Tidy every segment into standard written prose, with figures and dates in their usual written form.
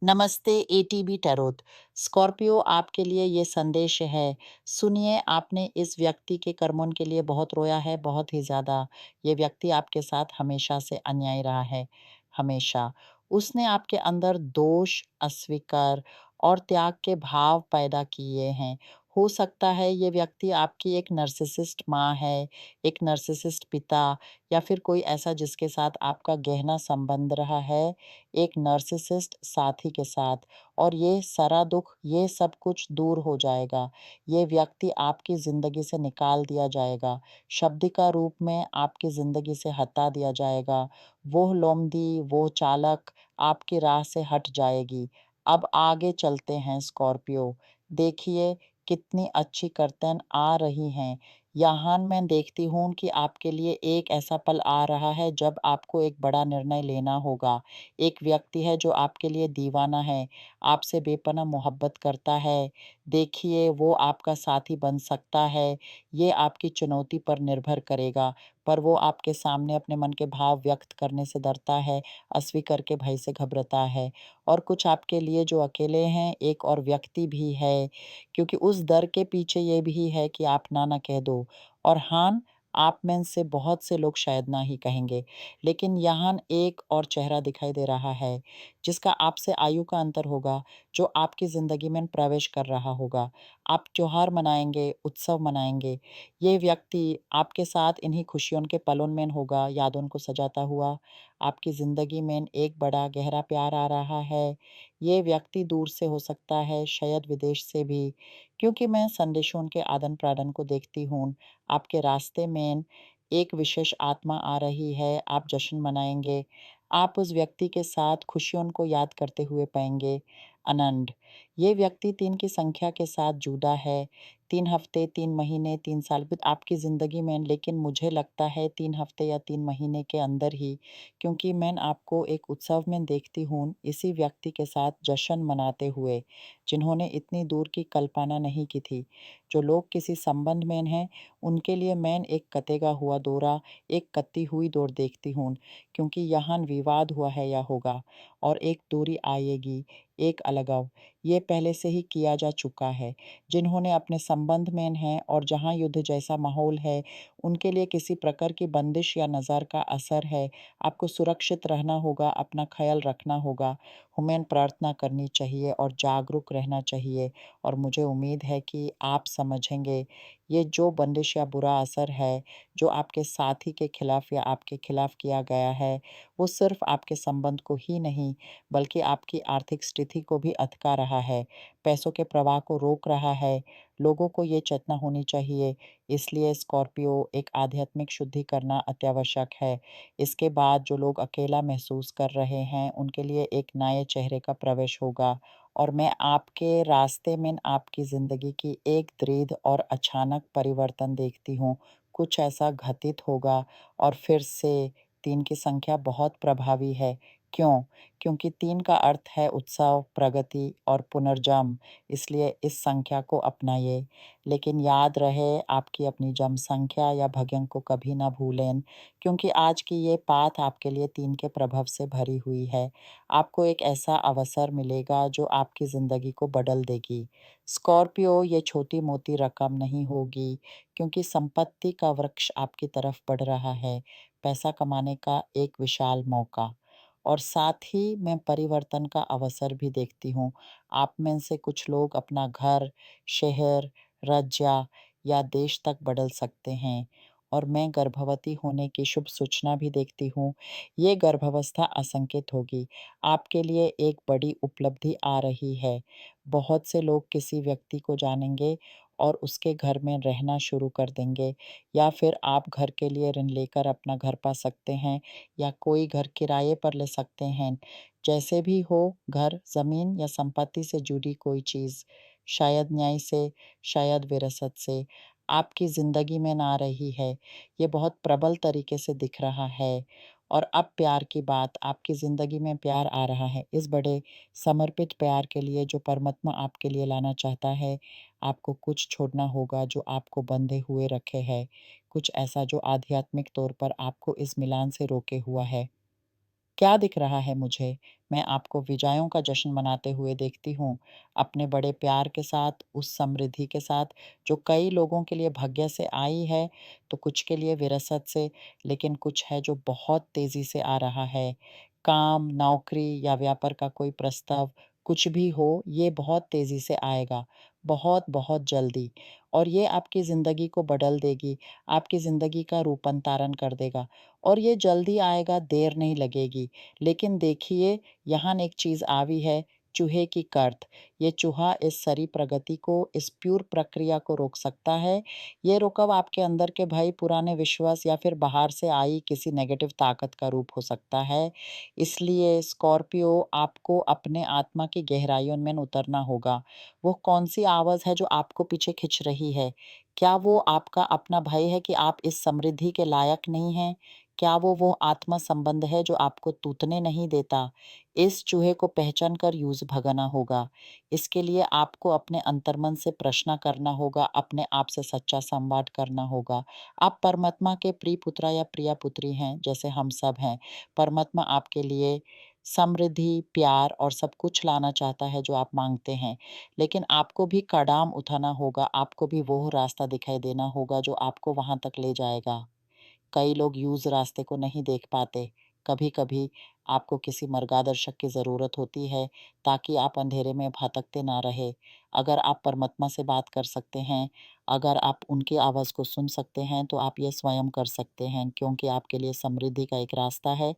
नमस्ते ATB tarot. Scorpio आपके लिए ये संदेश है। सुनिए, आपने इस व्यक्ति के कर्मों के लिए बहुत रोया है, बहुत ही ज़्यादा। ये व्यक्ति आपके साथ हमेशा से अन्याय रहा है, हमेशा। उसने आपके अंदर दोष, अस्वीकार और त्याग के भाव पैदा किए हैं। हो सकता है ये व्यक्ति आपकी एक नार्सिसिस्ट माँ है, एक नार्सिसिस्ट पिता या फिर कोई ऐसा जिसके साथ आपका गहरा संबंध रहा है, एक नार्सिसिस्ट साथी के साथ। और ये सारा दुःख, ये सब कुछ दूर हो जाएगा। ये व्यक्ति आपकी ज़िंदगी से निकाल दिया जाएगा। शाब्दिका रूप में आपकी ज़िंदगी से हटा दिया जाएगा। वो लोमड़ी, वो चालक आपकी राह से हट जाएगी। अब आगे चलते हैं स्कॉर्पियो। देखिए कितनी अच्छी कर्तन आ रही हैं। यहाँ मैं देखती हूँ कि आपके लिए एक ऐसा पल आ रहा है जब आपको एक बड़ा निर्णय लेना होगा। एक व्यक्ति है जो आपके लिए दीवाना है, आपसे बेपनाह मोहब्बत करता है। देखिए वो आपका साथी बन सकता है, ये आपकी चुनौती पर निर्भर करेगा, पर वो आपके सामने अपने मन के भाव व्यक्त करने से डरता है, अस्वीकार के भय से घबराता है। और कुछ आपके लिए जो अकेले हैं, एक और व्यक्ति भी है, क्योंकि उस डर के पीछे ये भी है कि आप ना कह दो। और हाँ, आप में से बहुत से लोग शायद ना ही कहेंगे। लेकिन यहाँ एक और चेहरा दिखाई दे रहा है, जिसका आपसे आयु का अंतर होगा, जो आपकी ज़िंदगी में प्रवेश कर रहा होगा। आप त्योहार मनाएँगे, उत्सव मनाएँगे। ये व्यक्ति आपके साथ इन्हीं खुशियों के पलों में होगा, यादों को सजाता हुआ। आपकी ज़िंदगी में एक बड़ा गहरा प्यार आ रहा है। ये व्यक्ति दूर से हो सकता है, शायद विदेश से भी, क्योंकि मैं संदेशों के आदान-प्रदान को देखती हूँ। आपके रास्ते में एक विशेष आत्मा आ रही है, आप जश्न मनाएँगे। आप उस व्यक्ति के साथ खुशियों को याद करते हुए पाएँगे आनंद। ये व्यक्ति 3 की संख्या के साथ जुड़ा है। 3 हफ्ते, 3 महीने, 3 साल भी आपकी ज़िंदगी में, लेकिन मुझे लगता है 3 हफ्ते या 3 महीने के अंदर ही, क्योंकि मैं आपको एक उत्सव में देखती हूँ, इसी व्यक्ति के साथ जश्न मनाते हुए, जिन्होंने इतनी दूर की कल्पना नहीं की थी। जो लोग किसी संबंध में हैं, उनके लिए मैं एक कटेगा हुआ दौरा, एक कटी हुई डोर देखती हूँ, क्योंकि यहाँ विवाद हुआ है या होगा और एक दूरी आएगी, एक अलगाव। ये पहले से ही किया जा चुका है। जिन्होंने अपने संबंध में हैं और जहाँ युद्ध जैसा माहौल है, उनके लिए किसी प्रकार की बंदिश या नज़र का असर है। आपको सुरक्षित रहना होगा, अपना ख़्याल रखना होगा, हमें प्रार्थना करनी चाहिए और जागरूक रहना चाहिए। और मुझे उम्मीद है कि आप समझेंगे, ये जो बंदिश या बुरा असर है, जो आपके साथी के खिलाफ या आपके खिलाफ किया गया है, वो सिर्फ आपके संबंध को ही नहीं, बल्कि आपकी आर्थिक स्थिति को भी अटका रहा है, पैसों के प्रवाह को रोक रहा है। लोगों को ये चेतना होनी चाहिए, इसलिए स्कॉर्पियो एक आध्यात्मिक शुद्धि करना अत्यावश्यक है। इसके बाद जो लोग अकेला महसूस कर रहे हैं, उनके लिए एक नए चेहरे का प्रवेश होगा। और मैं आपके रास्ते में आपकी ज़िंदगी की एक दृढ़ और अचानक परिवर्तन देखती हूँ। कुछ ऐसा घटित होगा और फिर से 3 की संख्या बहुत प्रभावी है। क्यों? क्योंकि 3 का अर्थ है उत्सव, प्रगति और पुनर्जन्म, इसलिए इस संख्या को अपनाइए। लेकिन याद रहे, आपकी अपनी जन्म संख्या या भाग्य को कभी ना भूलें, क्योंकि आज की ये पाठ आपके लिए 3 के प्रभाव से भरी हुई है। आपको एक ऐसा अवसर मिलेगा जो आपकी ज़िंदगी को बदल देगी। स्कॉर्पियो, ये छोटी-मोटी रकम नहीं होगी, क्योंकि संपत्ति का वृक्ष आपकी तरफ बढ़ रहा है, पैसा कमाने का एक विशाल मौका। और साथ ही मैं परिवर्तन का अवसर भी देखती हूँ। आप में से कुछ लोग अपना घर, शहर, राज्य या देश तक बदल सकते हैं। और मैं गर्भवती होने की शुभ सूचना भी देखती हूँ। ये गर्भावस्था असंकेत होगी। आपके लिए एक बड़ी उपलब्धि आ रही है। बहुत से लोग किसी व्यक्ति को जानेंगे और उसके घर में रहना शुरू कर देंगे, या फिर आप घर के लिए ऋण लेकर अपना घर पा सकते हैं या कोई घर किराए पर ले सकते हैं। जैसे भी हो, घर, ज़मीन या संपत्ति से जुड़ी कोई चीज़, शायद न्याय से, शायद विरासत से, आपकी ज़िंदगी में ना रही है। ये बहुत प्रबल तरीके से दिख रहा है। और अब प्यार की बात, आपकी ज़िंदगी में प्यार आ रहा है। इस बड़े समर्पित प्यार के लिए जो परमात्मा आपके लिए लाना चाहता है, आपको कुछ छोड़ना होगा जो आपको बंधे हुए रखे है। कुछ ऐसा जो आध्यात्मिक तौर पर आपको इस मिलान से रोके हुआ है। क्या दिख रहा है मुझे? मैं आपको विजयों का जश्न मनाते हुए देखती हूँ, अपने बड़े प्यार के साथ, उस समृद्धि के साथ, जो कई लोगों के लिए भाग्य से आई है, तो कुछ के लिए विरासत से, लेकिन कुछ है जो बहुत तेज़ी से आ रहा है। काम, नौकरी या व्यापार का कोई प्रस्ताव, कुछ भी हो, ये बहुत तेज़ी से आएगा, बहुत-बहुत जल्दी और ये आपकी ज़िंदगी को बदल देगी, आपकी ज़िंदगी का रूपांतरण कर देगा। और ये जल्दी आएगा, देर नहीं लगेगी। लेकिन देखिए, यहाँ एक चीज़ आवी है, चूहे की कर्त। ये चूहा इस सारी प्रगति को, इस प्योर प्रक्रिया को रोक सकता है। ये रुकाव आपके अंदर के भय, पुराने विश्वास या फिर बाहर से आई किसी नेगेटिव ताकत का रूप हो सकता है। इसलिए स्कॉर्पियो आपको अपने आत्मा की गहराइयों में उतरना होगा। वो कौन-सी आवाज़ है जो आपको पीछे खींच रही है? क्या वो आपका अपना भय है कि आप इस समृद्धि के लायक नहीं हैं? क्या वो आत्मा संबंध है जो आपको टूटने नहीं देता? इस चूहे को पहचान कर यूँ भगाना होगा। इसके लिए आपको अपने अंतर्मन से प्रश्न करना होगा, अपने आप से सच्चा संवाद करना होगा। आप परमात्मा के प्रिय पुत्र या प्रिय पुत्री हैं, जैसे हम सब हैं। परमात्मा आपके लिए समृद्धि, प्यार और सब कुछ लाना चाहता है जो आप माँगते हैं। लेकिन आपको भी कदम उठाना होगा, आपको भी वो रास्ता दिखाई देना होगा जो आपको वहाँ तक ले जाएगा। कई लोग यूज़ रास्ते को नहीं देख पाते। कभी-कभी आपको किसी मार्गदर्शक की ज़रूरत होती है, ताकि आप अंधेरे में भटकते ना रहें। अगर आप परमात्मा से बात कर सकते हैं, अगर आप उनकी आवाज़ को सुन सकते हैं, तो आप ये स्वयं कर सकते हैं, क्योंकि आपके लिए समृद्धि का एक रास्ता है।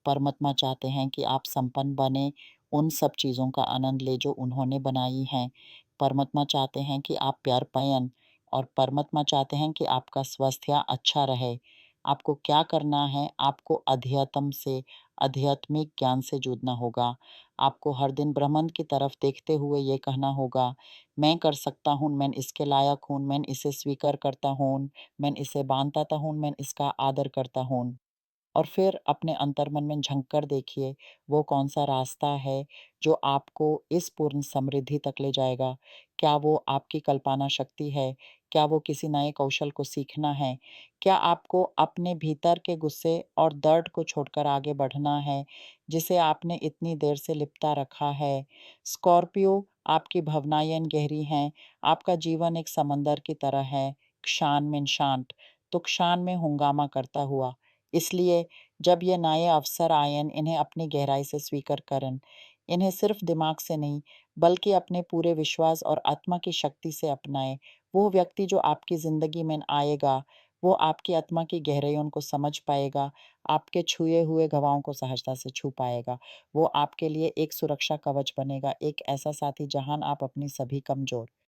परमात्मा चाहते हैं कि आप संपन्न बनें, उन सब चीज़ों का आनंद लें जो उन्होंने बनाई हैं। परमात्मा चाहते हैं कि आप प्यार पाएँ और परमात्मा चाहते हैं कि आपका स्वास्थ्य अच्छा रहे। आपको क्या करना है? आपको अध्यात्म से, आध्यात्मिक ज्ञान से जुड़ना होगा। आपको हर दिन ब्रह्मांड की तरफ देखते हुए ये कहना होगा, मैं कर सकता हूँ, मैं इसके लायक हूँ, मैं इसे स्वीकार करता हूँ, मैं इसे मानता हूँ, मैं इसका आदर करता हूँ। और फिर अपने अंतर्मन में झाँक कर देखिए, वो कौन-सा रास्ता है, जो आपको इस पूर्ण समृद्धि तक ले जाएगा। क्या वो आपकी कल्पना शक्ति है? क्या वो किसी नए कौशल को सीखना है? क्या आपको अपने भीतर के गुस्से और दर्द को छोड़कर आगे बढ़ना है, जिसे आपने इतनी देर से लिपटा रखा है? स्कॉर्पियो, आपकी भावनाएँ गहरी हैं, आपका जीवन एक समंदर की तरह है, क्षण में शांत, तो क्षण में हंगामा करता हुआ। इसलिए जब ये नए अवसर आएँ, इन्हें अपनी गहराई से स्वीकार करें। इन्हें सिर्फ़ दिमाग से नहीं, बल्कि अपने पूरे विश्वास और आत्मा की शक्ति से अपनाएँ। वो व्यक्ति जो आपकी ज़िंदगी में आएगा, वो आपकी आत्मा की गहराइयों को समझ पाएगा, आपके छुए हुए घावों को सहजता से छू पाएगा। वो आपके लिए एक सुरक्षा कवच बनेगा, एक ऐसा साथी जहाँ आप अपनी सभी कमज़ोर